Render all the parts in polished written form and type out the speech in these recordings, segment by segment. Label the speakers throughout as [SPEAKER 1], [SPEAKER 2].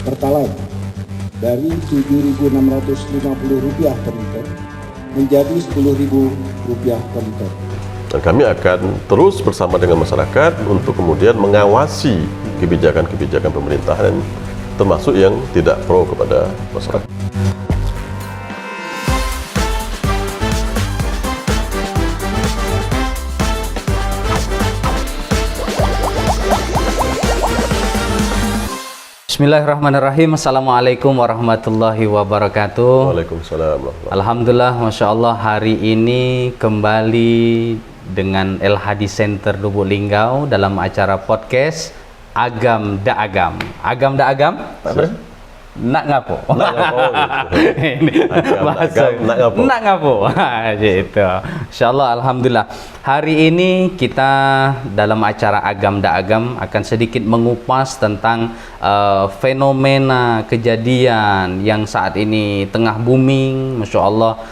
[SPEAKER 1] Pertalite dari Rp7.650 per liter menjadi Rp10.000 per liter.
[SPEAKER 2] Dan kami akan terus bersama dengan masyarakat untuk kemudian mengawasi kebijakan-kebijakan pemerintahan, termasuk yang tidak pro kepada masyarakat.
[SPEAKER 3] Bismillahirrahmanirrahim. Assalamualaikum warahmatullahi wabarakatuh.
[SPEAKER 2] Waalaikumsalam.
[SPEAKER 3] Alhamdulillah, Masya Allah, hari ini kembali dengan LHD Center Lubuk Linggau dalam acara podcast Agam Da Agam. Agam Da Agam? Nak ngapo?
[SPEAKER 2] Nak ngapo gitu.
[SPEAKER 3] Ini bahasa
[SPEAKER 2] nak ngapo.
[SPEAKER 3] Nak ngapo. Gitu. Insyaallah, alhamdulillah. Hari ini kita dalam acara Agam Da Agam akan sedikit mengupas tentang fenomena kejadian yang saat ini tengah booming, Masya Allah.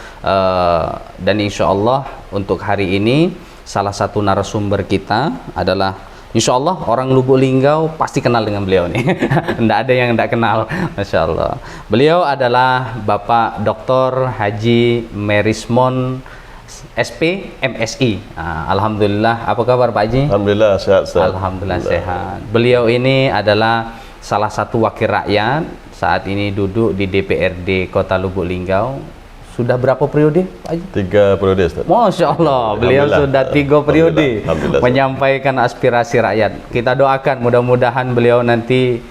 [SPEAKER 3] Dan insya Allah untuk hari ini salah satu narasumber kita adalah, insya Allah orang Lubuk Linggau pasti kenal dengan beliau nih. Tidak ada yang tidak kenal, Masya Allah. Beliau adalah Bapak Dr. Haji Merismon SP MSI. Alhamdulillah, apa kabar Pak Haji?
[SPEAKER 2] Alhamdulillah sehat.
[SPEAKER 3] Alhamdulillah sehat. Beliau ini adalah salah satu wakil rakyat, saat ini duduk di DPRD Kota Lubuk Linggau. Sudah berapa periode Pak Haji?
[SPEAKER 2] 3 periode, Ustaz.
[SPEAKER 3] Masya Allah, beliau sudah 3 periode
[SPEAKER 2] Alhamdulillah.
[SPEAKER 3] menyampaikan aspirasi rakyat. Kita doakan mudah-mudahan beliau nanti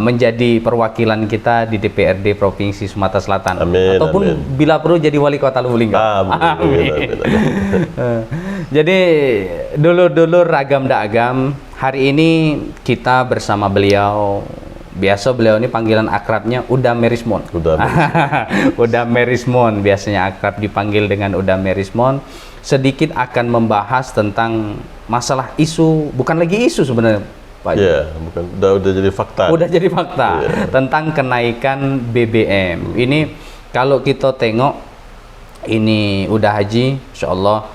[SPEAKER 3] menjadi perwakilan kita di DPRD Provinsi Sumatera Selatan.
[SPEAKER 2] Amin,
[SPEAKER 3] ataupun
[SPEAKER 2] amin.
[SPEAKER 3] bila perlu jadi wali kota Lubuk Linggau.
[SPEAKER 2] Amin.
[SPEAKER 3] Jadi dulur-dulur Agam Da Agam, hari ini kita bersama beliau. Biasa beliau ini panggilan akrabnya Uda Merismon. Uda Merismon, biasanya akrab dipanggil dengan Uda Merismon. Sedikit akan membahas tentang masalah isu, bukan lagi isu sebenarnya Pak.
[SPEAKER 2] Iya, bukan, udah jadi fakta.
[SPEAKER 3] Udah jadi fakta tentang kenaikan BBM. Ini kalau kita tengok, ini udah Haji, Insya Allah,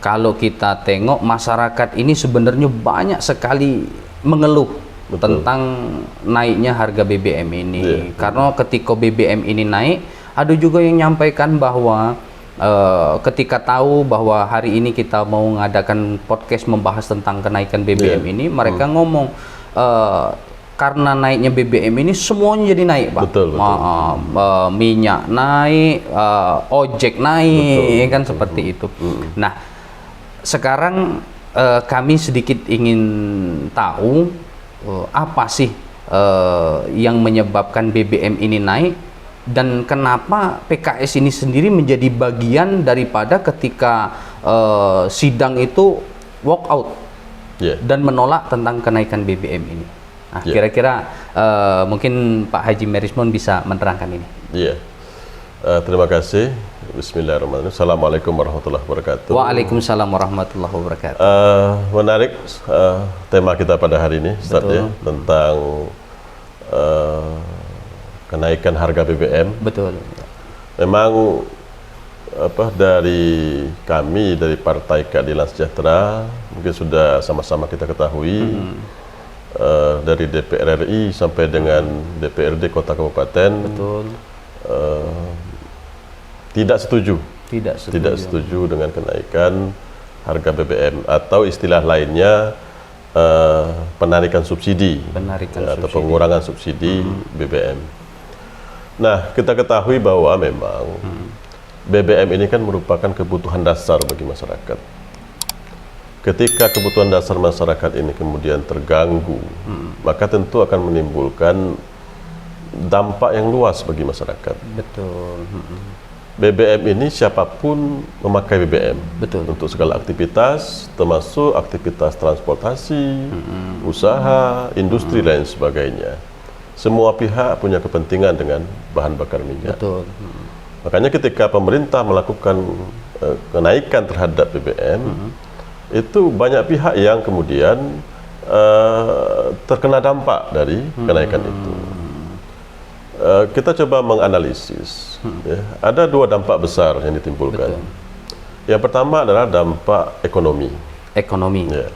[SPEAKER 3] kalau kita tengok masyarakat ini sebenarnya banyak sekali mengeluh. Betul. Tentang naiknya harga BBM ini. Karena ketika BBM ini naik, ada juga yang menyampaikan bahwa ketika tahu bahwa hari ini kita mau mengadakan podcast membahas tentang kenaikan BBM ini, mereka ngomong karena naiknya BBM ini semuanya jadi naik, Pak.
[SPEAKER 2] Betul.
[SPEAKER 3] Minyak naik, ojek naik, kan seperti itu. Nah, sekarang kami sedikit ingin tahu apa sih yang menyebabkan BBM ini naik, dan kenapa PKS ini sendiri menjadi bagian daripada ketika sidang itu walk out dan menolak tentang kenaikan BBM ini. Nah, kira-kira mungkin Pak Haji Merismon bisa menerangkan ini.
[SPEAKER 2] Terima kasih. Bismillahirrahmanirrahim. Assalamualaikum warahmatullahi wabarakatuh.
[SPEAKER 3] Waalaikumsalam warahmatullahi wabarakatuh.
[SPEAKER 2] Menarik tema kita pada hari ini, Ustaz, ya, tentang kenaikan harga BBM.
[SPEAKER 3] Betul.
[SPEAKER 2] Memang dari kami, dari Partai Keadilan Sejahtera, mungkin sudah sama-sama kita ketahui, dari DPR RI sampai dengan DPRD Kota Kabupaten. Betul. Tidak setuju dengan kenaikan harga BBM, atau istilah lainnya penarikan subsidi, atau pengurangan subsidi BBM. Nah, kita ketahui bahwa memang BBM ini kan merupakan kebutuhan dasar bagi masyarakat. Ketika kebutuhan dasar masyarakat ini kemudian terganggu, maka tentu akan menimbulkan dampak yang luas bagi masyarakat.
[SPEAKER 3] Betul.
[SPEAKER 2] BBM ini siapapun memakai BBM.
[SPEAKER 3] Betul.
[SPEAKER 2] Untuk segala aktivitas, termasuk aktivitas transportasi, usaha, industri lain sebagainya. Semua pihak punya kepentingan dengan bahan bakar minyak.
[SPEAKER 3] Betul.
[SPEAKER 2] Makanya ketika pemerintah melakukan kenaikan terhadap BBM, itu banyak pihak yang kemudian terkena dampak dari kenaikan itu. Kita coba menganalisis. Ya, ada 2 dampak besar yang ditimbulkan.
[SPEAKER 3] Betul.
[SPEAKER 2] Yang pertama adalah dampak ekonomi.
[SPEAKER 3] Ekonomi.
[SPEAKER 2] Ya.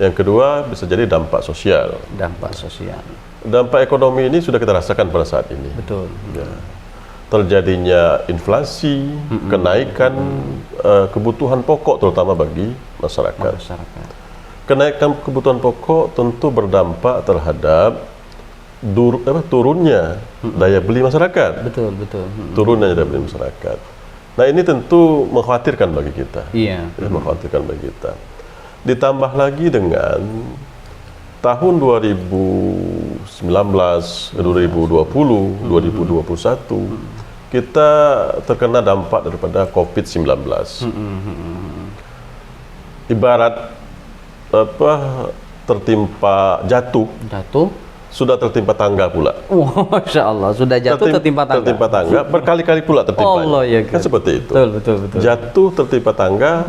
[SPEAKER 2] Yang kedua bisa jadi dampak sosial.
[SPEAKER 3] Dampak sosial.
[SPEAKER 2] dampak ekonomi ini sudah kita rasakan pada saat ini.
[SPEAKER 3] Betul.
[SPEAKER 2] Ya. Terjadinya inflasi, kenaikan kebutuhan pokok terutama bagi masyarakat. Kenaikan kebutuhan pokok tentu berdampak terhadap turunnya daya beli masyarakat.
[SPEAKER 3] Betul.
[SPEAKER 2] Turunnya daya beli masyarakat. Nah, ini tentu mengkhawatirkan bagi kita.
[SPEAKER 3] Iya.
[SPEAKER 2] Ya, mengkhawatirkan bagi kita. Ditambah lagi dengan tahun 2019, 2020, 2021 kita terkena dampak daripada COVID-19. Ibarat tertimpa jatuh, sudah tertimpa tangga pula.
[SPEAKER 3] Masya Allah, sudah jatuh tertimpa tangga.
[SPEAKER 2] Tertimpa tangga, berkali-kali pula tertimpa.
[SPEAKER 3] Allah ya
[SPEAKER 2] kan seperti itu.
[SPEAKER 3] Betul.
[SPEAKER 2] Jatuh tertimpa tangga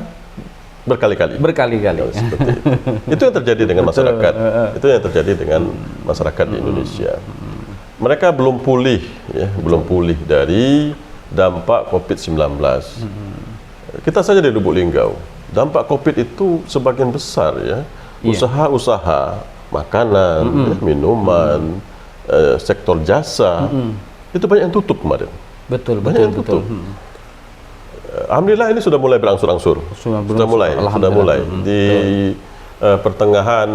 [SPEAKER 2] berkali-kali.
[SPEAKER 3] Berkali-kali.
[SPEAKER 2] Seperti itu. Itu yang terjadi dengan masyarakat. Itu yang terjadi dengan masyarakat di Indonesia. Mereka belum pulih, ya, belum pulih dari dampak COVID-19. Kita saja di Lubuk Linggau, dampak COVID itu sebagian besar, ya, usaha-usaha makanan, ya, minuman, sektor jasa, itu banyak yang tutup kemarin.
[SPEAKER 3] Betul.
[SPEAKER 2] Alhamdulillah ini sudah mulai berangsur-angsur. Sudah mulai. Di pertengahan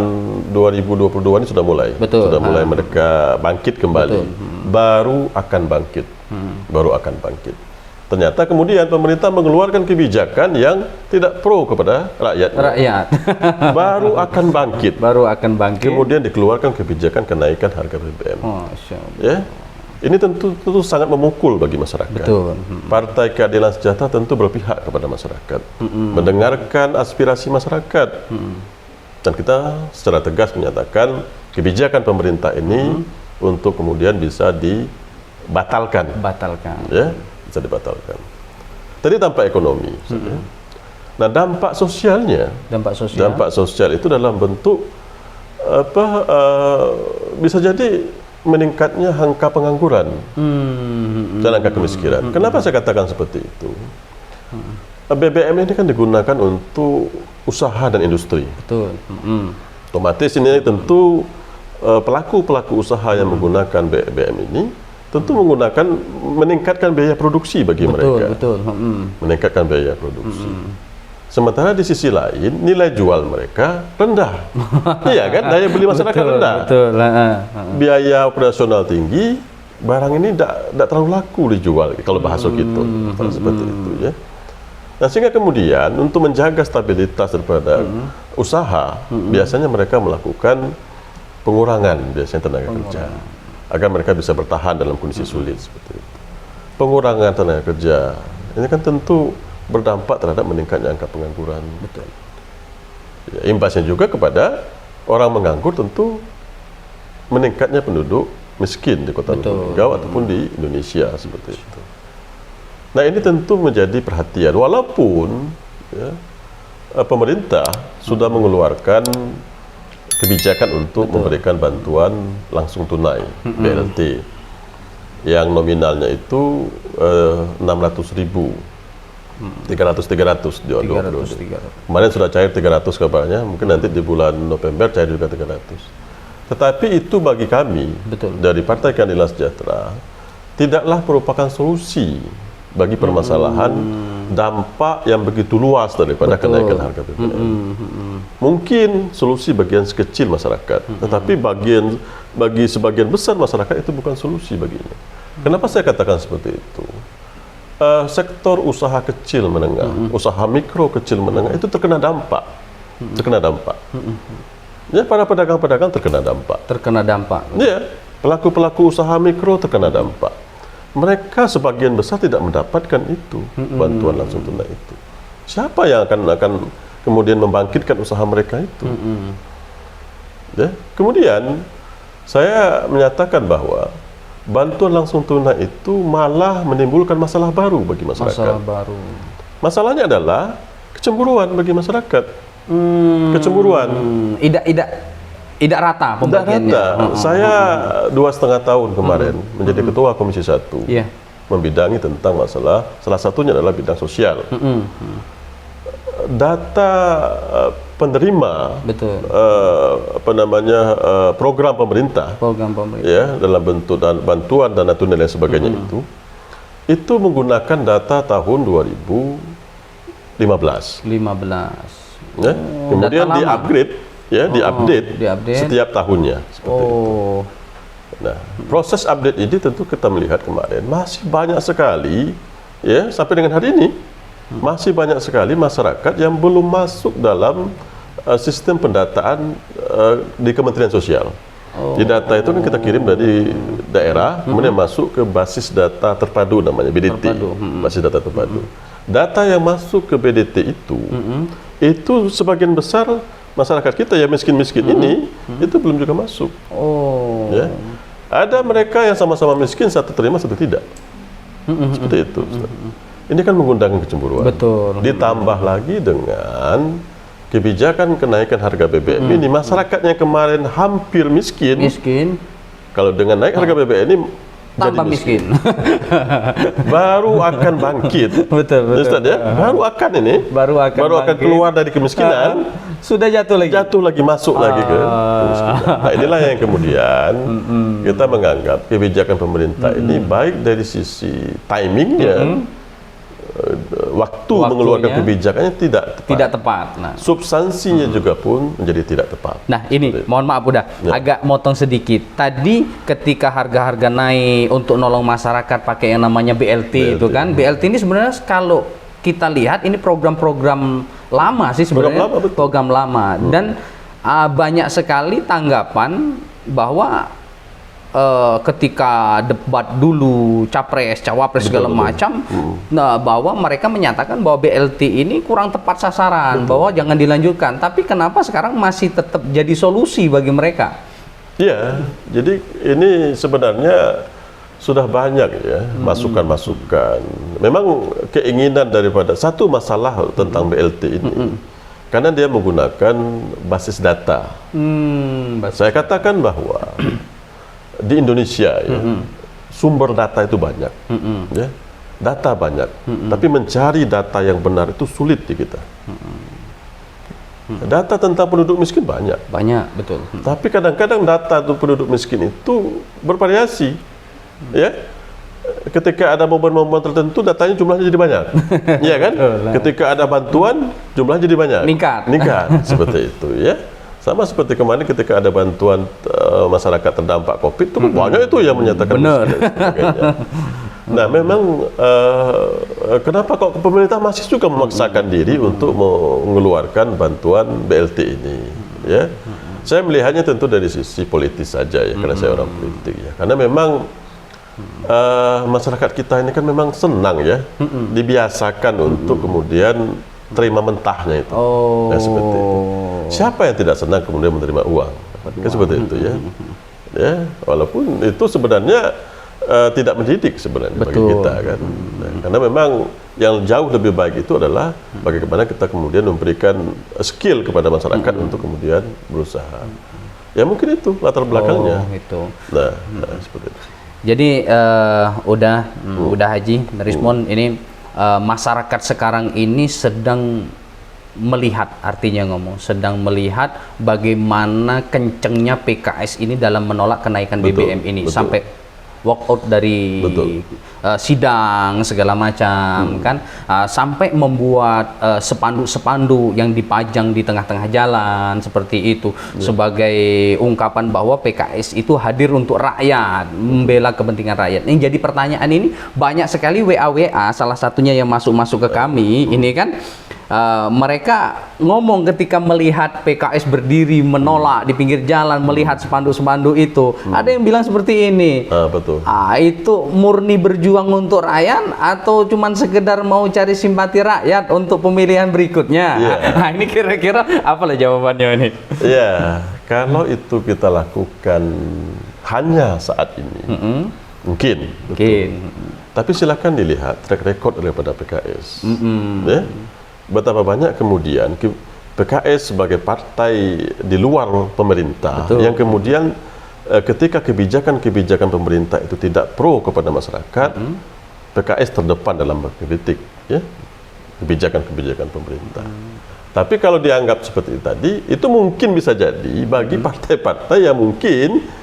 [SPEAKER 2] 2022 ini sudah mulai. Sudah mulai mereka bangkit kembali. Baru akan bangkit. Ternyata kemudian pemerintah mengeluarkan kebijakan yang tidak pro kepada rakyat. Baru akan bangkit. Kemudian dikeluarkan kebijakan kenaikan harga BBM. Ya. Ini tentu sangat memukul bagi masyarakat. Partai Keadilan Sejahtera tentu berpihak kepada masyarakat, mendengarkan aspirasi masyarakat, dan kita secara tegas menyatakan kebijakan pemerintah ini untuk kemudian bisa dibatalkan. Ya, bisa dibatalkan. Tadi dampak ekonomi. Nah, dampak sosialnya, dampak sosial itu dalam bentuk bisa jadi meningkatnya angka pengangguran dan angka kemiskinan. Kenapa saya katakan seperti itu? BBM ini kan digunakan untuk usaha dan industri. Otomatis ini tentu pelaku-pelaku usaha yang menggunakan BBM ini tentu meningkatkan biaya produksi bagi mereka. Meningkatkan biaya produksi. Sementara di sisi lain nilai jual mereka rendah. Iya kan, daya beli masyarakat rendah. Biaya operasional tinggi, barang ini tidak terlalu laku dijual kalau bahasa gitu. Seperti itu, ya. Nah, sehingga kemudian untuk menjaga stabilitas daripada usaha, biasanya mereka melakukan pengurangan biasanya tenaga kerja agar mereka bisa bertahan dalam kondisi sulit seperti itu. Pengurangan tenaga kerja ini kan tentu berdampak terhadap meningkatnya angka pengangguran. Ya, imbasnya juga kepada orang menganggur tentu meningkatnya penduduk miskin di Kota Lubuk Linggau ataupun di Indonesia seperti itu. Nah, ini tentu menjadi perhatian walaupun ya, pemerintah sudah mengeluarkan kebijakan untuk memberikan bantuan langsung tunai BLT yang nominalnya itu 600.000. 300 kemarin sudah cair 300 kabarnya, mungkin nanti di bulan November cair juga 300. Tetapi itu bagi kami dari Partai Keadilan Sejahtera tidaklah merupakan solusi bagi permasalahan dampak yang begitu luas daripada kenaikan harga BBM. Mungkin solusi bagian sekecil masyarakat, tetapi bagi sebagian besar masyarakat itu bukan solusi baginya. Kenapa saya katakan seperti itu? Sektor usaha kecil menengah, usaha mikro kecil menengah itu terkena dampak. Ya, para pedagang-pedagang terkena dampak. Ya, pelaku-pelaku usaha mikro terkena dampak. Mereka sebagian besar tidak mendapatkan itu, bantuan langsung tunai itu. Siapa yang akan kemudian membangkitkan usaha mereka itu? Ya, kemudian saya menyatakan bahwa bantuan langsung tunai itu malah menimbulkan masalah baru bagi masyarakat. Masalahnya adalah kecemburuan bagi masyarakat. Kecemburuan.
[SPEAKER 3] Tidak rata pembagiannya.
[SPEAKER 2] Saya 2,5 tahun kemarin menjadi ketua Komisi 1. Membidangi tentang masalah, salah satunya adalah bidang sosial. Data penerima
[SPEAKER 3] Betul.
[SPEAKER 2] program pemerintah, ya, dalam bentuk bantuan dana tunai dan sebagainya itu menggunakan data tahun 2015. Ya. Kemudian di-upgrade, ya, di-update setiap tahunnya seperti itu. Nah, proses update ini tentu kita melihat kemarin masih banyak sekali, ya, sampai dengan hari ini masih banyak sekali masyarakat yang belum masuk dalam sistem pendataan di Kementerian Sosial. Di data itu kan kita kirim dari daerah, kemudian masuk ke basis data terpadu namanya, BDT, basis data terpadu. Data yang masuk ke BDT itu sebagian besar masyarakat kita yang miskin-miskin ini itu belum juga masuk. Ya. Ada mereka yang sama-sama miskin, satu terima, satu tidak. Seperti itu. Ini kan mengundang kecemburuan.
[SPEAKER 3] Betul.
[SPEAKER 2] Ditambah lagi dengan kebijakan kenaikan harga BBM ini, masyarakat yang kemarin hampir miskin, kalau dengan naik harga BBM ini
[SPEAKER 3] tambah miskin.
[SPEAKER 2] Baru akan bangkit.
[SPEAKER 3] Betul.
[SPEAKER 2] Ustaz, ya? Baru akan keluar dari kemiskinan,
[SPEAKER 3] sudah jatuh lagi
[SPEAKER 2] masuk lagi ke kemiskinan. Nah, inilah yang kemudian kita menganggap kebijakan pemerintah ini baik dari sisi timingnya, waktu mengeluarkan kebijakannya tidak tepat.
[SPEAKER 3] Nah,
[SPEAKER 2] substansinya juga pun menjadi tidak tepat.
[SPEAKER 3] Nah, ini mohon maaf udah agak motong sedikit. Tadi ketika harga-harga naik untuk nolong masyarakat pakai yang namanya BLT itu kan, BLT ini sebenarnya kalau kita lihat ini program-program lama sih sebenarnya, program lama. Dan banyak sekali tanggapan bahwa ketika debat dulu capres, cawapres segala macam, nah, bahwa mereka menyatakan bahwa BLT ini kurang tepat sasaran, bahwa jangan dilanjutkan. Tapi kenapa sekarang masih tetap jadi solusi bagi mereka?
[SPEAKER 2] Iya, jadi ini sebenarnya sudah banyak ya masukan-masukan. Memang keinginan daripada satu masalah tentang BLT ini, karena dia menggunakan basis data. Saya katakan bahwa di Indonesia ya, sumber data itu banyak, ya, data banyak, tapi mencari data yang benar itu sulit di kita. Data tentang penduduk miskin banyak,
[SPEAKER 3] betul.
[SPEAKER 2] tapi kadang-kadang data untuk penduduk miskin itu bervariasi, ya. Ketika ada momen-momen tertentu datanya jumlahnya jadi banyak, ya kan? Ketika ada bantuan jumlahnya jadi banyak, meningkat seperti itu, ya. Sama seperti kemarin ketika ada bantuan masyarakat terdampak COVID, itu banyak itu yang menyatakan
[SPEAKER 3] benar.
[SPEAKER 2] Nah, memang kenapa kok pemerintah masih juga memaksakan diri untuk mengeluarkan bantuan BLT ini? Ya, saya melihatnya tentu dari sisi politis saja ya, karena saya orang politik ya. Karena memang masyarakat kita ini kan memang senang ya, dibiasakan untuk kemudian terima mentahnya itu. Ya, seperti itu. Siapa yang tidak senang kemudian menerima uang? Kan seperti itu ya. Ya, walaupun itu sebenarnya tidak mendidik sebenarnya bagi kita kan. Nah, karena memang yang jauh lebih baik itu adalah bagaimana kita kemudian memberikan skill kepada masyarakat untuk kemudian berusaha. Ya mungkin itu latar belakangnya. Nah, seperti itu.
[SPEAKER 3] Jadi udah Haji Rismon, ini masyarakat sekarang ini sedang melihat, artinya sedang melihat bagaimana kencengnya PKS ini dalam menolak kenaikan BBM ini, sampai walk out dari sidang segala macam, kan, sampai membuat spanduk-spanduk yang dipajang di tengah-tengah jalan seperti itu, sebagai ungkapan bahwa PKS itu hadir untuk rakyat, membela kepentingan rakyat. Yang jadi pertanyaan ini banyak sekali WA salah satunya yang masuk ke kami ini kan, mereka ngomong ketika melihat PKS berdiri menolak di pinggir jalan, melihat spanduk-spanduk itu, ada yang bilang seperti ini, itu murni berjuang untuk rakyat atau cuman sekedar mau cari simpati rakyat untuk pemilihan berikutnya? Nah, ini kira-kira apalah jawabannya ini?
[SPEAKER 2] Ya, kalau itu kita lakukan hanya saat ini, mungkin. Tapi silakan dilihat track record daripada PKS. Ya? Betapa banyak kemudian PKS sebagai partai di luar pemerintah yang kemudian ketika kebijakan-kebijakan pemerintah itu tidak pro kepada masyarakat, PKS terdepan dalam berkritik ya kebijakan-kebijakan pemerintah. Tapi kalau dianggap seperti tadi, itu mungkin bisa jadi bagi partai-partai yang mungkin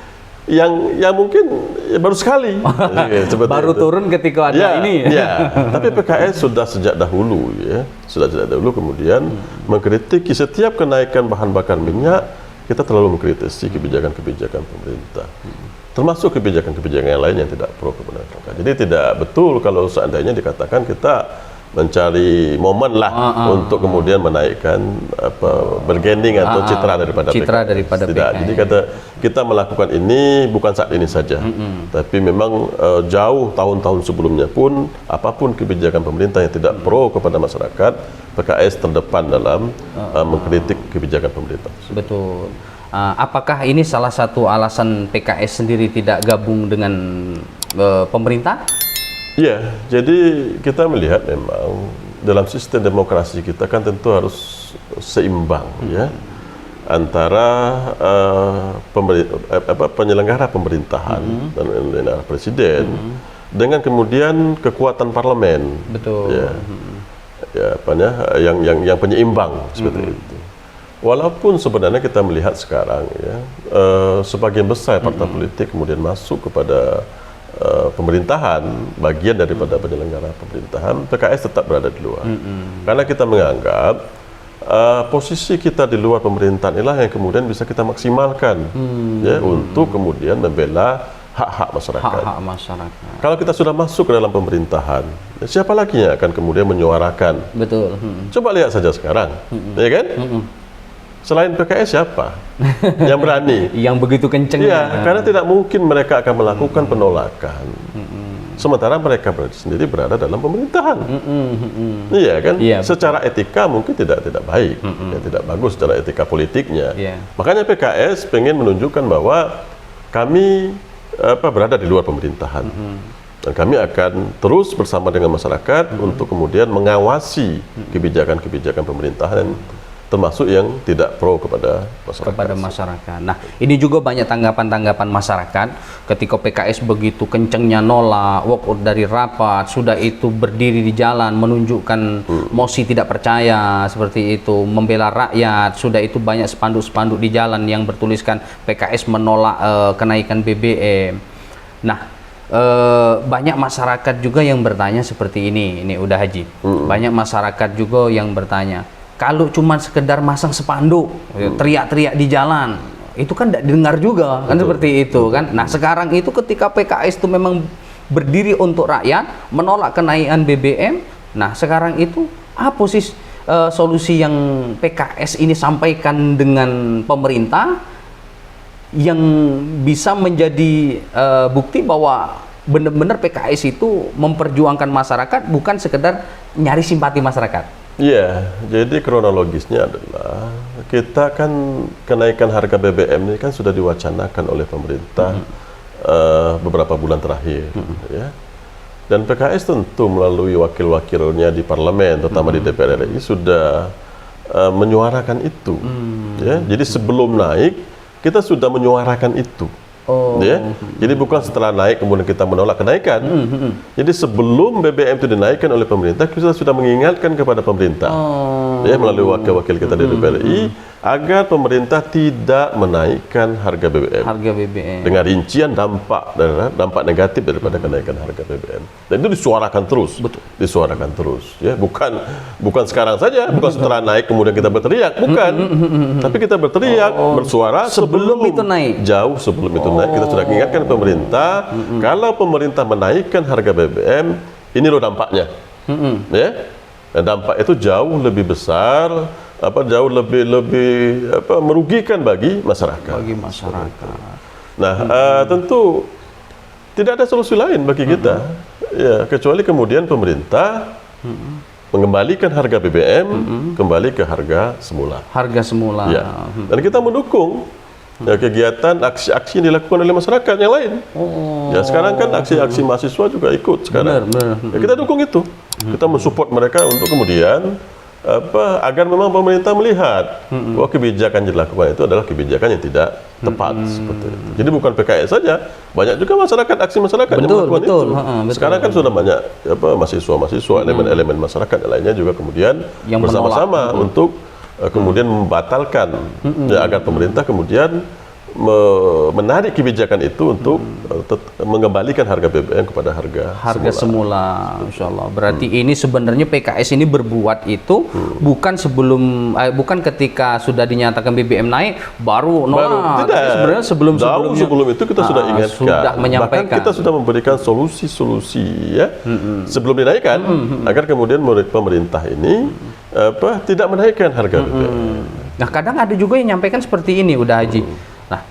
[SPEAKER 2] mungkin baru sekali
[SPEAKER 3] baru
[SPEAKER 2] itu.
[SPEAKER 3] turun ketika ada ini.
[SPEAKER 2] Ya. Tapi PKS sudah sejak dahulu kemudian mengkritiki setiap kenaikan bahan bakar minyak. Kita terlalu mengkritisi kebijakan-kebijakan pemerintah, termasuk kebijakan-kebijakan yang lain yang tidak pro kepada masyarakat. Jadi tidak betul kalau seandainya dikatakan kita mencari momen lah untuk kemudian menaikkan bergaining atau citra daripada PKS. Tidak. Jadi kita melakukan ini bukan saat ini saja, tapi memang jauh tahun-tahun sebelumnya pun apapun kebijakan pemerintah yang tidak pro kepada masyarakat, PKS terdepan dalam mengkritik kebijakan pemerintah.
[SPEAKER 3] Betul. Apakah ini salah satu alasan PKS sendiri tidak gabung dengan pemerintah?
[SPEAKER 2] Iya, jadi kita melihat memang dalam sistem demokrasi kita kan tentu harus seimbang ya antara penyelenggara pemerintahan dan presiden dengan kemudian kekuatan parlemen.
[SPEAKER 3] Betul.
[SPEAKER 2] Ya, yang penyeimbang seperti itu. Walaupun sebenarnya kita melihat sekarang ya sebagian besar partai politik kemudian masuk kepada pemerintahan, bagian daripada penyelenggara pemerintahan, PKS tetap berada di luar. Karena kita menganggap posisi kita di luar pemerintahan inilah yang kemudian bisa kita maksimalkan ya untuk kemudian membela hak-hak masyarakat.
[SPEAKER 3] Hak-hak masyarakat.
[SPEAKER 2] Kalau kita sudah masuk ke dalam pemerintahan, siapa lagi yang akan kemudian menyuarakan?
[SPEAKER 3] Betul.
[SPEAKER 2] Coba lihat saja sekarang, ya kan? Selain PKS siapa yang berani?
[SPEAKER 3] Yang begitu kenceng.
[SPEAKER 2] Iya, karena tidak mungkin mereka akan melakukan penolakan. Sementara mereka sendiri berada dalam pemerintahan. Iya kan? Secara etika mungkin tidak baik, tidak bagus secara etika politiknya. Makanya PKS pengen menunjukkan bahwa kami berada di luar pemerintahan. Dan kami akan terus bersama dengan masyarakat untuk kemudian mengawasi kebijakan-kebijakan pemerintahan, termasuk yang tidak pro kepada masyarakat.
[SPEAKER 3] Nah, ini juga banyak tanggapan-tanggapan masyarakat ketika PKS begitu kencengnya nolak, walkout dari rapat, sudah itu berdiri di jalan menunjukkan mosi tidak percaya seperti itu, membela rakyat, sudah itu banyak spanduk-spanduk di jalan yang bertuliskan PKS menolak kenaikan BBM. Nah, banyak masyarakat juga yang bertanya seperti ini udah Haji. Banyak masyarakat juga yang bertanya, kalau cuma sekedar masang spanduk, teriak-teriak di jalan, itu kan tidak didengar juga, kan seperti itu kan. Nah sekarang itu ketika PKS itu memang berdiri untuk rakyat, menolak kenaikan BBM, nah sekarang itu apa sih solusi yang PKS ini sampaikan dengan pemerintah yang bisa menjadi bukti bahwa benar-benar PKS itu memperjuangkan masyarakat, bukan sekedar nyari simpati masyarakat?
[SPEAKER 2] Iya, jadi kronologisnya adalah kita kan kenaikan harga BBM ini kan sudah diwacanakan oleh pemerintah beberapa bulan terakhir, ya. Dan PKS tentu melalui wakil-wakilnya di parlemen, terutama di DPR RI sudah menyuarakan itu, ya. Jadi sebelum naik kita sudah menyuarakan itu. Ya, jadi bukan setelah naik kemudian kita menolak kenaikan. Jadi sebelum BBM itu dinaikkan oleh pemerintah, kita sudah mengingatkan kepada pemerintah, ya, melalui wakil-wakil kita di DPR RI, agar pemerintah tidak menaikkan harga BBM. Dengan rincian dampak negatif daripada kenaikan harga BBM. Dan itu disuarakan terus. Disuarakan terus, ya. Bukan sekarang saja, bukan setelah naik kemudian kita berteriak, bukan. Tapi kita berteriak, bersuara sebelum itu naik. Jauh sebelum itu naik, kita sudah ingatkan pemerintah, kalau pemerintah menaikkan harga BBM, ini loh dampaknya. Ya. Dan dampak itu jauh lebih besar, jauh lebih merugikan bagi masyarakat. Nah, tentu tidak ada solusi lain bagi kita, ya, kecuali kemudian pemerintah mengembalikan harga BBM kembali ke harga semula. Ya. Dan kita mendukung kegiatan aksi-aksi yang dilakukan oleh masyarakat yang lain. Ya, sekarang kan aksi-aksi mahasiswa juga ikut sekarang. Ya, kita dukung itu. Kita mensupport mereka untuk kemudian agar memang pemerintah melihat bahwa kebijakan yang dilakukan itu adalah kebijakan yang tidak tepat seperti itu. Jadi bukan PKS saja, banyak juga aksi masyarakat yang melakukan itu. Sekarang kan sudah banyak mahasiswa-mahasiswa, elemen-elemen masyarakat yang lainnya juga kemudian bersama-sama untuk kemudian membatalkan ya, agar pemerintah kemudian menarik kebijakan itu untuk mengembalikan harga BBM kepada harga
[SPEAKER 3] semula. Insyaallah. Berarti ini sebenarnya PKS ini berbuat itu bukan bukan ketika sudah dinyatakan BBM naik baru nolak. Tapi sebenarnya sebelum itu kita sudah ingatkan. Sudah menyampaikan.
[SPEAKER 2] Bahkan kita sudah memberikan solusi-solusi ya sebelum dinaikkan agar kemudian pemerintah ini tidak menaikkan harga BBM.
[SPEAKER 3] Nah, kadang ada juga yang nyampaikan seperti ini, udah Haji. Nah,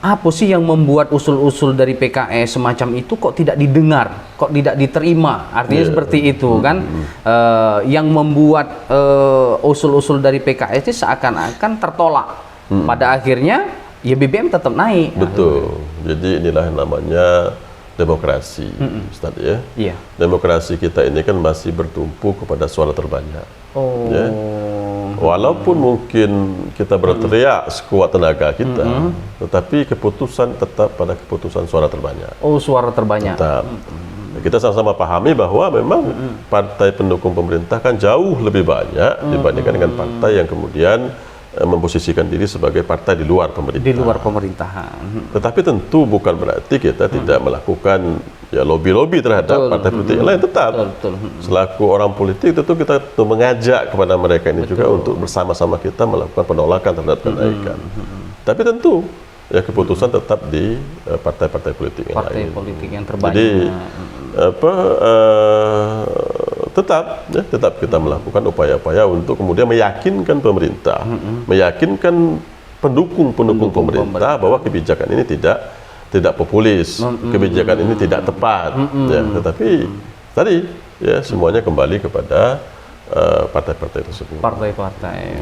[SPEAKER 3] apa sih yang membuat usul-usul dari PKS semacam itu kok tidak didengar, kok tidak diterima? Artinya seperti itu kan? Yang membuat usul-usul dari PKS ini seakan-akan tertolak. Pada akhirnya, ya BBM tetap naik.
[SPEAKER 2] Betul. Jadi inilah yang namanya demokrasi, Ustaz ya. Iya. Demokrasi kita ini kan masih bertumpu kepada suara terbanyak. Ya. Walaupun mungkin kita berteriak sekuat tenaga kita, tetapi keputusan tetap pada keputusan suara terbanyak.
[SPEAKER 3] Oh, suara terbanyak.
[SPEAKER 2] Tetap. Kita sama-sama pahami bahwa memang partai pendukung pemerintah kan jauh lebih banyak dibandingkan dengan partai yang kemudian memposisikan diri sebagai partai di luar pemerintah.
[SPEAKER 3] Di luar pemerintahan.
[SPEAKER 2] Tetapi tentu bukan berarti kita tidak melakukan ya lobby-lobby terhadap partai politik yang lain. Tetap selaku orang politik tentu kita mengajak kepada mereka ini juga untuk bersama-sama kita melakukan penolakan terhadap kenaikan. Tapi tentu ya keputusan tetap di partai-partai politik yang lain.
[SPEAKER 3] Partai politik yang terbanyak.
[SPEAKER 2] Jadi tetap kita melakukan upaya-upaya untuk kemudian meyakinkan pemerintah, meyakinkan pendukung pemerintah bahwa kebijakan ini tidak populis, kebijakan ini tidak tepat. Ya, tetapi tadi ya semuanya kembali kepada partai-partai tersebut.
[SPEAKER 3] Partai-partai.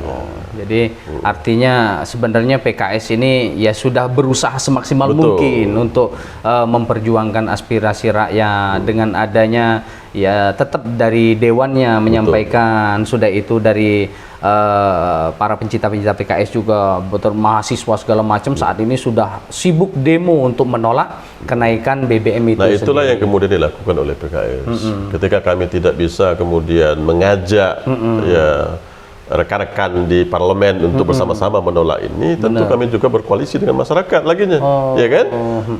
[SPEAKER 3] Jadi artinya sebenarnya PKS ini ya sudah berusaha semaksimal mungkin untuk memperjuangkan aspirasi rakyat dengan adanya ya tetap dari dewannya menyampaikan, sudah itu dari para pencinta-pencinta PKS juga, betul mahasiswa segala macam saat ini sudah sibuk demo untuk menolak kenaikan BBM itu.
[SPEAKER 2] Nah, itulah yang kemudian dilakukan oleh PKS. Ketika kami tidak bisa kemudian mengajak ya rekan-rekan di parlemen untuk bersama-sama menolak ini, tentu kami juga berkoalisi dengan masyarakat laginya, ya kan?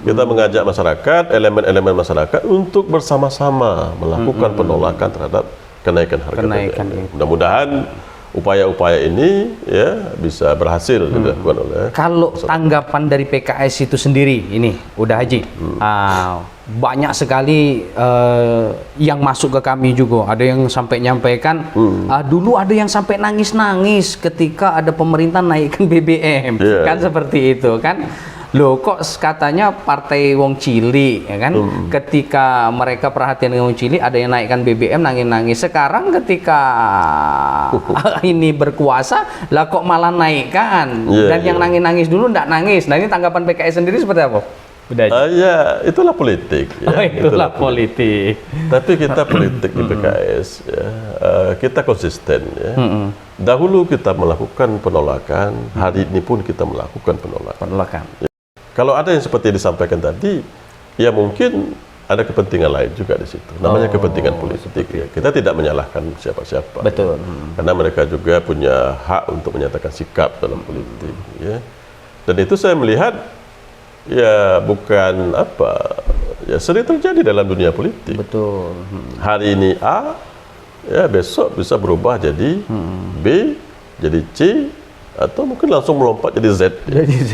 [SPEAKER 2] Kita mengajak masyarakat, elemen-elemen masyarakat untuk bersama-sama melakukan penolakan terhadap kenaikan harga BBM. Mudah-mudahan upaya-upaya ini ya bisa berhasil dilakukan oleh.
[SPEAKER 3] Kalau tanggapan dari PKS itu sendiri ini udah Haji, banyak sekali yang masuk ke kami juga, ada yang sampai nyampaikan dulu ada yang sampai nangis-nangis ketika ada pemerintah naikkan BBM, kan seperti itu kan. Loh kok katanya partai wong cilik ya kan, ketika mereka perhatian dengan wong cilik ada yang naikkan BBM nangis-nangis, sekarang ketika ini berkuasa lah kok malah naikkan, dan yang nangis-nangis dulu ndak nangis. Nah, ini tanggapan PKS sendiri seperti apa?
[SPEAKER 2] Ya itulah politik ya.
[SPEAKER 3] Itulah politik.
[SPEAKER 2] Tapi kita politik di PKS ya, kita konsisten ya. Dahulu kita melakukan penolakan, hari ini pun kita melakukan penolakan. Ya. Kalau ada yang seperti disampaikan tadi, ya mungkin ada kepentingan lain juga di situ. Namanya kepentingan politik. Ya. Kita tidak menyalahkan siapa-siapa.
[SPEAKER 3] Betul.
[SPEAKER 2] Karena mereka juga punya hak untuk menyatakan sikap dalam politik. Ya. Dan itu saya melihat, ya bukan apa, ya sering terjadi dalam dunia politik.
[SPEAKER 3] Betul.
[SPEAKER 2] Hari ini A, ya besok bisa berubah jadi B, jadi C, atau mungkin langsung melompat jadi Z.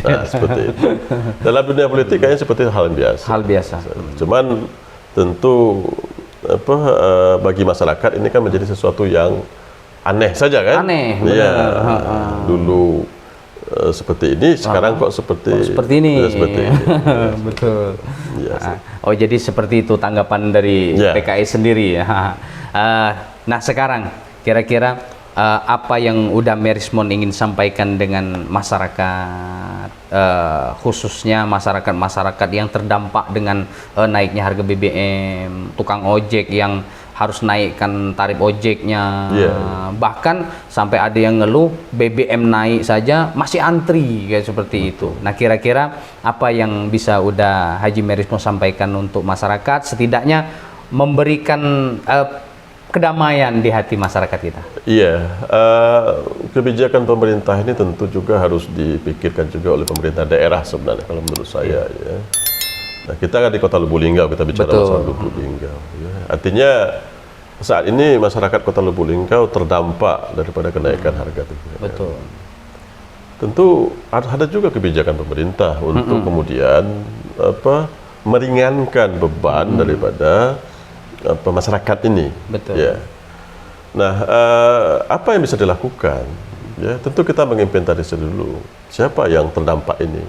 [SPEAKER 2] Nah, seperti itu. Dalam dunia politik kayaknya seperti hal yang biasa.
[SPEAKER 3] Hal biasa.
[SPEAKER 2] Cuman tentu bagi masyarakat ini kan menjadi sesuatu yang aneh saja kan?
[SPEAKER 3] Aneh.
[SPEAKER 2] Iya. Dulu seperti ini, sekarang kok seperti
[SPEAKER 3] ini.
[SPEAKER 2] Seperti ini.
[SPEAKER 3] Betul.
[SPEAKER 2] Ya,
[SPEAKER 3] oh, jadi seperti itu tanggapan dari PKS sendiri ya. Nah, sekarang kira-kira apa yang udah Merismon ingin sampaikan dengan masyarakat, khususnya masyarakat yang terdampak dengan naiknya harga BBM, tukang ojek yang harus naikkan tarif ojeknya, bahkan sampai ada yang ngeluh BBM naik saja masih antri kayak seperti itu. Nah, kira-kira apa yang bisa udah Haji Merismon sampaikan untuk masyarakat, setidaknya memberikan kedamaian di hati masyarakat kita.
[SPEAKER 2] Iya, kebijakan pemerintah ini tentu juga harus dipikirkan juga oleh pemerintah daerah sebenarnya kalau menurut saya. Ya. Nah, kita kan di Kota Lubuk Linggau, kita bicara masalah Lubuk Linggau. Ya. Artinya saat ini masyarakat Kota Lubuk Linggau terdampak daripada kenaikan harga BBM.
[SPEAKER 3] Betul.
[SPEAKER 2] Tentu ada juga kebijakan pemerintah untuk kemudian meringankan beban daripada masyarakat ini.
[SPEAKER 3] Betul.
[SPEAKER 2] Ya. Nah, apa yang bisa dilakukan? Ya, tentu kita menginventarisir dulu siapa yang terdampak ini.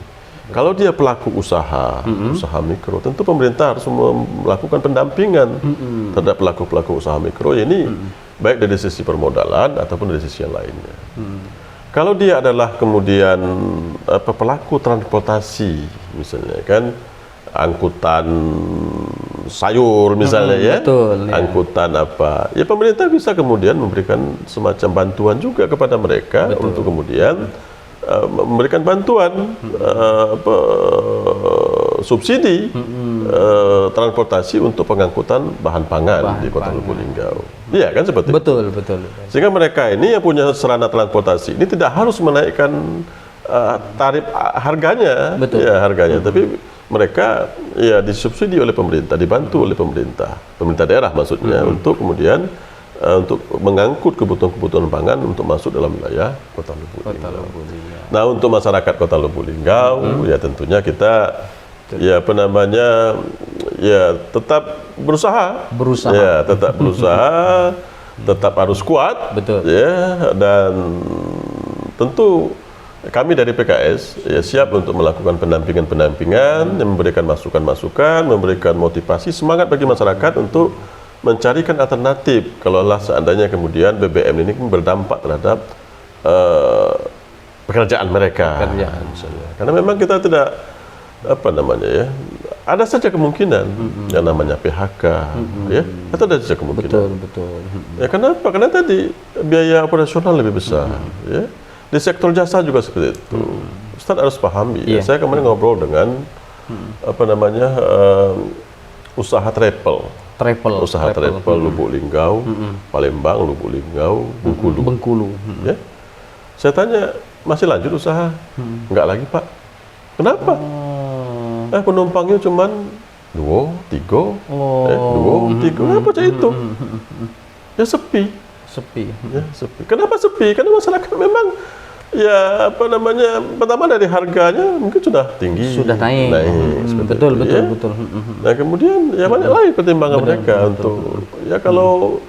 [SPEAKER 2] Kalau dia pelaku usaha, usaha mikro, tentu pemerintah harus melakukan pendampingan terhadap pelaku-pelaku usaha mikro ini, baik dari sisi permodalan ataupun dari sisi yang lainnya. Kalau dia adalah kemudian pelaku transportasi, misalnya kan angkutan sayur misalnya ya,
[SPEAKER 3] betul, ya.
[SPEAKER 2] Angkutan apa, ya pemerintah bisa kemudian memberikan semacam bantuan juga kepada mereka untuk kemudian memberikan bantuan subsidi transportasi untuk pengangkutan bahan pangan di Kota Lubuk Linggau. Iya kan seperti
[SPEAKER 3] betul,
[SPEAKER 2] itu.
[SPEAKER 3] Betul.
[SPEAKER 2] Sehingga mereka ini yang punya sarana transportasi ini tidak harus menaikkan tarif harganya, ya harganya, tapi mereka ya disubsidi oleh pemerintah, dibantu oleh pemerintah daerah maksudnya untuk kemudian untuk mengangkut kebutuhan pangan untuk masuk dalam wilayah Kota Lubuk Linggau. Nah, untuk masyarakat Kota Lubuk Linggau ya tentunya kita ya tetap berusaha. Ya, tetap berusaha, tetap harus kuat.
[SPEAKER 3] Betul.
[SPEAKER 2] Ya, dan tentu kami dari PKS ya siap untuk melakukan pendampingan, memberikan masukan-masukan, memberikan motivasi, semangat bagi masyarakat untuk mencarikan alternatif kalau seandainya kemudian BBM ini berdampak terhadap pekerjaan mereka. Misalnya. Karena memang kita tidak ada saja kemungkinan yang namanya PHK, ya, atau ada saja kemungkinan.
[SPEAKER 3] Betul.
[SPEAKER 2] Ya kenapa? Karena tadi biaya operasional lebih besar, ya. Di sektor jasa juga seperti itu. Ustaz harus pahami. Ya. Saya kemarin ngobrol dengan usaha travel Lubuk Linggau, Palembang, Lubuk Linggau, Bengkulu. Ya. Saya tanya, masih lanjut usaha? Enggak lagi, Pak. Kenapa? Penumpangnya cuma 2, 3. 2, 3. Apa aja itu? Ya sepi. Ya, sepi. Kenapa sepi? Karena masyarakat memang ya pertama dari harganya mungkin sudah tinggi,
[SPEAKER 3] sudah naik. Betul.
[SPEAKER 2] Nah kemudian ya banyak lagi pertimbangan mereka untuk ya kalau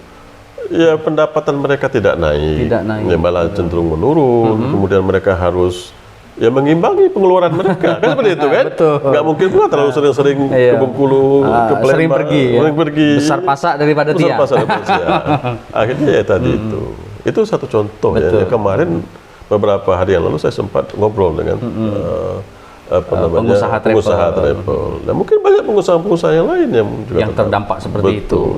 [SPEAKER 2] ya pendapatan mereka tidak naik. Ya malah cenderung menurun. Kemudian mereka harus ya mengimbangi pengeluaran mereka, kan seperti itu kan? Nggak mungkin pula terlalu sering-sering ke Bengkulu, ke Palembang, sering pergi.
[SPEAKER 3] Besar pasak daripada dia.
[SPEAKER 2] Akhirnya ya tadi itu satu contoh ya. Kemarin beberapa hari yang lalu saya sempat ngobrol dengan pengusaha travel. Nah, mungkin banyak pengusaha-pengusaha yang lain yang juga
[SPEAKER 3] terdampak seperti itu.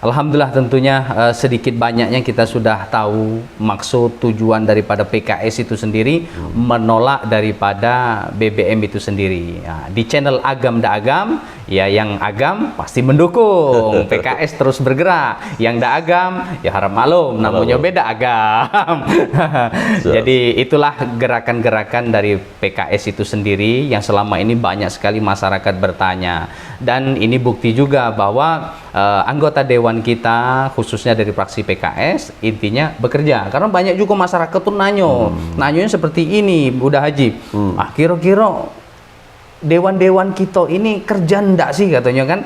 [SPEAKER 3] Alhamdulillah tentunya sedikit banyaknya kita sudah tahu maksud tujuan daripada PKS itu sendiri menolak daripada BBM itu sendiri. Nah, di channel Agam da Agam ya yang agam pasti mendukung PKS terus bergerak, yang da agam ya harap maklum namanya beda agam. Jadi itulah gerakan-gerakan dari PKS itu sendiri yang selama ini banyak sekali masyarakat bertanya, dan ini bukti juga bahwa anggota dewan kita khususnya dari fraksi PKS intinya bekerja, karena banyak juga masyarakat tuh nanyanya seperti ini, udah Haji, kira-kira dewan-dewan kita ini kerja ndak sih katanya kan.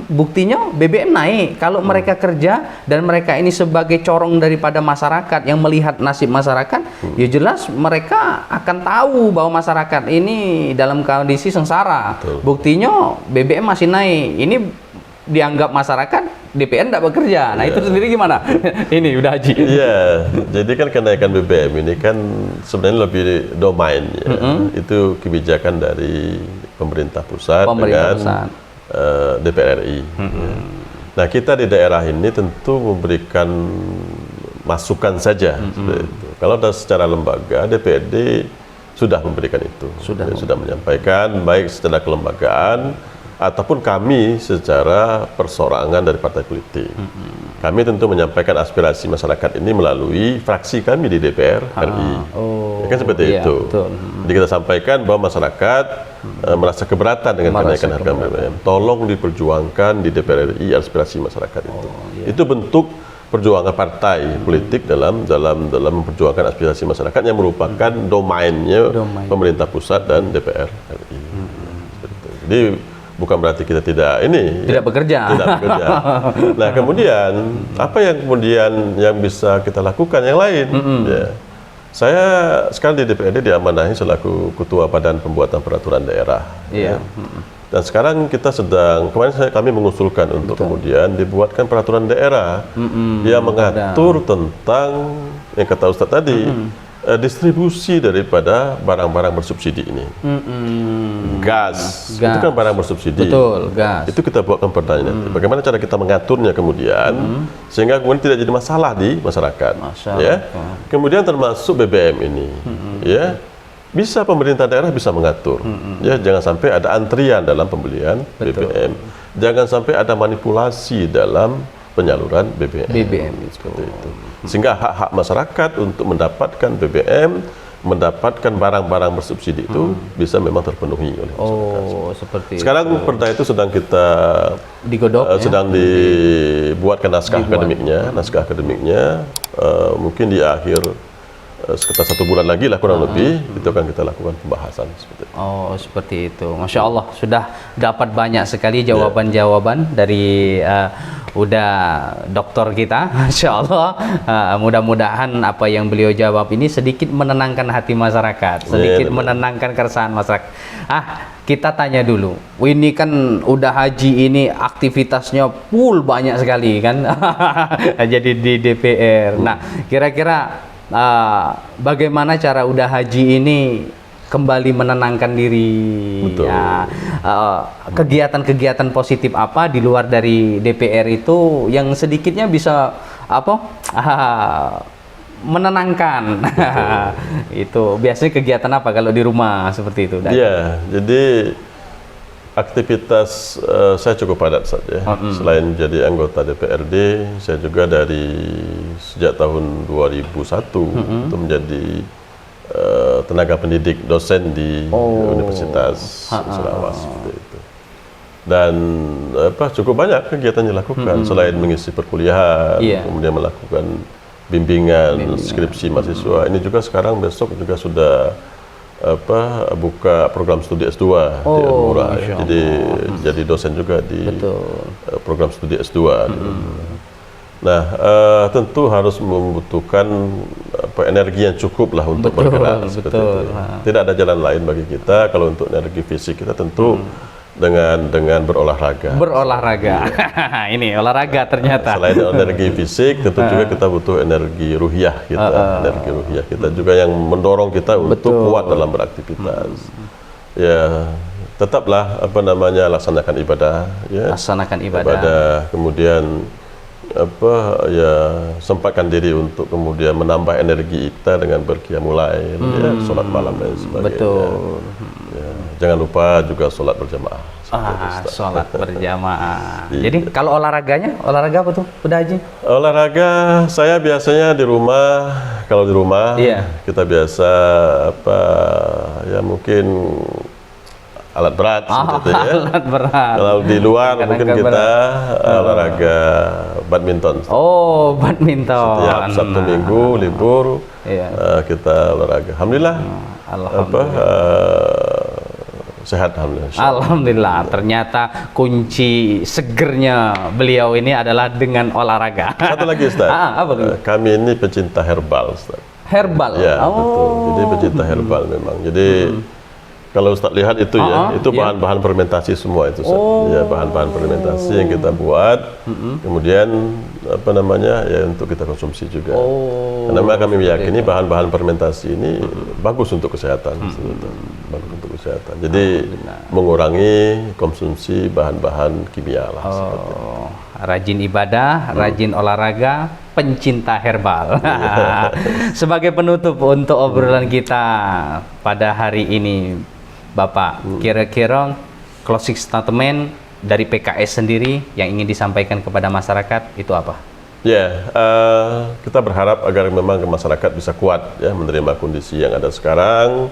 [SPEAKER 3] Buktinya BBM naik. Kalau mereka kerja dan mereka ini sebagai corong daripada masyarakat yang melihat nasib masyarakat, ya jelas mereka akan tahu bahwa masyarakat ini dalam kondisi sengsara. Buktinya BBM masih naik. Ini dianggap masyarakat DPR tidak bekerja. Nah, itu sendiri gimana? Ini udah Haji.
[SPEAKER 2] Iya, jadi kan kenaikan BBM ini kan sebenarnya lebih domain ya. Itu kebijakan dari pemerintah pusat dengan DPR RI. Nah, kita di daerah ini tentu memberikan masukan saja. Kalau secara lembaga, DPRD sudah memberikan itu. Sudah menyampaikan baik secara kelembagaan ataupun kami secara persorangan dari partai politik. Kami tentu menyampaikan aspirasi masyarakat ini melalui fraksi kami di DPR RI. Ya kan seperti itu.
[SPEAKER 3] Betul.
[SPEAKER 2] Jadi kita sampaikan bahwa masyarakat merasa keberatan dengan kenaikan harga BBM. Tolong diperjuangkan di DPR RI aspirasi masyarakat itu. Itu bentuk perjuangan partai politik dalam memperjuangkan aspirasi masyarakat yang merupakan domainnya pemerintah pusat dan DPR RI. Jadi bukan berarti kita tidak bekerja. Nah, kemudian apa yang yang bisa kita lakukan yang lain? Ya. Saya sekarang di DPRD diamanahi selaku ketua Badan Pembuatan Peraturan Daerah. Ya. Dan sekarang kita kami mengusulkan untuk kemudian dibuatkan peraturan daerah yang mengatur tentang yang kata Ustadz tadi, distribusi daripada barang-barang bersubsidi ini. Gas, itu kan barang bersubsidi.
[SPEAKER 3] Betul, gas.
[SPEAKER 2] Itu kita buatkan pertanyaan nanti. Bagaimana cara kita mengaturnya kemudian sehingga kemudian tidak jadi masalah di masyarakat. Ya. Kemudian termasuk BBM ini, ya. Bisa pemerintah daerah bisa mengatur, ya jangan sampai ada antrian dalam pembelian BBM, jangan sampai ada manipulasi dalam penyaluran BBM seperti itu, sehingga hak-hak masyarakat untuk mendapatkan BBM, mendapatkan barang-barang bersubsidi itu bisa memang terpenuhi oleh masyarakat.
[SPEAKER 3] Seperti
[SPEAKER 2] sekarang
[SPEAKER 3] itu.
[SPEAKER 2] perda itu sedang kita
[SPEAKER 3] digodok,
[SPEAKER 2] sedang dibuatkan naskah akademiknya, mungkin di akhir sekitar 1 bulan lagi lah kurang lebih itu akan kita lakukan pembahasan seperti itu.
[SPEAKER 3] Seperti itu. Masya Allah sudah dapat banyak sekali jawaban-jawaban dari udah dokter kita. Masya Allah. Mudah-mudahan apa yang beliau jawab ini sedikit menenangkan hati masyarakat, sedikit menenangkan keresahan masyarakat. Kita tanya dulu. Ini kan udah haji ini aktivitasnya full banyak sekali kan. Jadi di DPR. Nah, kira-kira bagaimana cara udah haji ini kembali menenangkan diri? Ya, kegiatan-kegiatan positif apa di luar dari DPR itu yang sedikitnya bisa menenangkan? Itu biasanya kegiatan apa kalau di rumah seperti itu?
[SPEAKER 2] Iya, jadi aktivitas saya cukup padat saja. Selain jadi anggota DPRD, saya juga sejak tahun 2001 itu menjadi tenaga pendidik dosen di Universitas Sarawak seperti itu. Dan cukup banyak kegiatan yang dilakukan selain mengisi perkuliahan, kemudian melakukan bimbingan skripsi mahasiswa. Ini juga sekarang besok juga sudah buka program studi S2 di Almura, jadi dosen juga di program studi S2. Nah, tentu harus membutuhkan energi yang cukup lah untuk bergerak seperti itu. Tidak ada jalan lain bagi kita kalau untuk energi fisik kita tentu dengan berolahraga. Ini olahraga ternyata. Selain energi fisik, tentu juga kita butuh energi ruhiyah kita. Energi ruhiyah kita juga yang mendorong kita untuk kuat dalam beraktivitas. Ya, tetaplah laksanakan ibadah. Ya. Laksanakan ibadah. Kemudian sempatkan diri untuk kemudian menambah energi kita dengan berqiyamul lail, sholat malam dan sebagainya. Ya, jangan lupa juga sholat berjamaah.
[SPEAKER 3] Sholat berjamaah. Jadi kalau olahraga apa tuh udah haji?
[SPEAKER 2] Olahraga saya biasanya di rumah. Kalau di rumah kita biasa mungkin alat berat seperti itu ya. Alat berat. Kalau di luar mungkin kita olahraga badminton.
[SPEAKER 3] Badminton.
[SPEAKER 2] Setiap Sabtu Minggu libur kita olahraga. Alhamdulillah. Sehat alhamdulillah. Ternyata kunci segernya beliau ini adalah dengan olahraga. Satu lagi Ustaz.
[SPEAKER 3] Apa tuh?
[SPEAKER 2] Kami ini pecinta herbal Ustaz.
[SPEAKER 3] Herbal?
[SPEAKER 2] Ya, betul. Jadi pecinta herbal memang. Jadi kalau Ustaz lihat itu itu bahan-bahan fermentasi semua itu Ustaz. Ya, bahan-bahan fermentasi yang kita buat. Kemudian untuk kita konsumsi juga. Karena kami meyakini bahan-bahan fermentasi ini bagus untuk kesehatan. Bagus untuk kesehatan. Jadi mengurangi konsumsi bahan-bahan kimia lah.
[SPEAKER 3] Rajin ibadah, rajin olahraga, pencinta herbal. Sebagai penutup untuk obrolan kita pada hari ini, Bapak, kira-kira closing statement dari PKS sendiri yang ingin disampaikan kepada masyarakat itu apa?
[SPEAKER 2] Ya, kita berharap agar memang masyarakat bisa kuat ya menerima kondisi yang ada sekarang.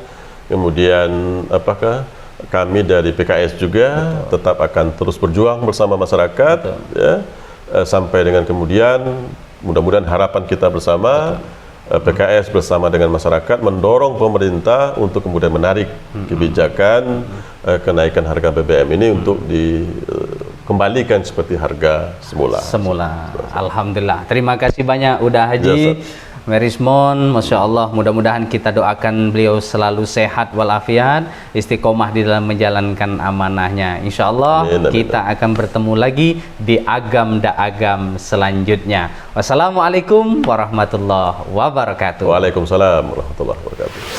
[SPEAKER 2] Kemudian apakah kami dari PKS juga tetap akan terus berjuang bersama masyarakat ya sampai dengan kemudian mudah-mudahan harapan kita bersama PKS bersama dengan masyarakat mendorong pemerintah untuk kemudian menarik kebijakan kenaikan harga BBM ini untuk dikembalikan seperti harga semula.
[SPEAKER 3] Alhamdulillah. Terima kasih banyak udah Haji Merismon, Masya Allah, mudah-mudahan kita doakan beliau selalu sehat walafiat, istiqomah di dalam menjalankan amanahnya. Insya Allah kita akan bertemu lagi di Agam da Agam selanjutnya. Wassalamualaikum warahmatullahi wabarakatuh.
[SPEAKER 2] Waalaikumsalam warahmatullahi wabarakatuh.